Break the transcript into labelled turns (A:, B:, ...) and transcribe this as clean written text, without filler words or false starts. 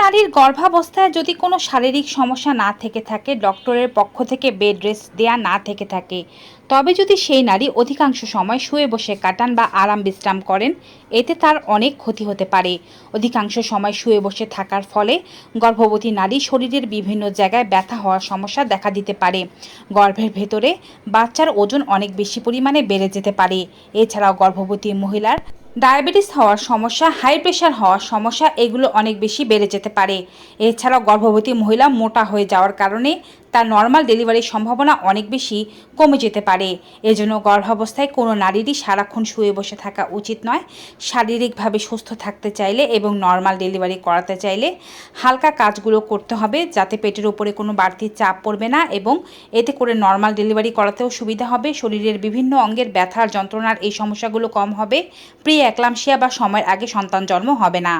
A: নারীর গর্ভাবস্থায় যদি কোনো শারীরিক সমস্যা না থেকে থাকে, ডক্টরের পক্ষ থেকে বেড রেস্ট দেয়া না থেকে থাকে, তবে যদি সেই নারী অধিকাংশ সময় শুয়ে বসে কাটান বা আরাম বিশ্রাম করেন, এতে তার অনেক ক্ষতি হতে পারে। অধিকাংশ সময় শুয়ে বসে থাকার ফলে গর্ভবতী নারী শরীরের বিভিন্ন জায়গায় ব্যথা হওয়ার সমস্যা দেখা দিতে পারে। গর্ভের ভেতরে বাচ্চার ওজন অনেক বেশি পরিমাণে বেড়ে যেতে পারে। এছাড়াও গর্ভবতী মহিলার ডায়াবেটিস হওয়ার সমস্যা, হাই প্রেশার হওয়ার সমস্যা, এগুলো অনেক বেশি বেড়ে যেতে পারে। এছাড়াও গর্ভবতী মহিলা মোটা হয়ে যাওয়ার কারণে তার নর্মাল ডেলিভারির সম্ভাবনা অনেক বেশি কমে যেতে পারে। এজন্য গর্ভাবস্থায় কোনো নারীরই সারাক্ষণ শুয়ে বসে থাকা উচিত নয়। শারীরিকভাবে সুস্থ থাকতে চাইলে এবং নর্মাল ডেলিভারি করাতে চাইলে হালকা কাজগুলো করতে হবে, যাতে পেটের উপরে কোনো বাড়তি চাপ পড়বে না এবং এতে করে নর্মাল ডেলিভারি করাতেও সুবিধা হবে। শরীরের বিভিন্ন অঙ্গের ব্যথার যন্ত্রণার এই সমস্যাগুলো কম হবে। প্রি এক্লাম্পসিয়া বা সময়ের আগে সন্তান জন্ম হবে না।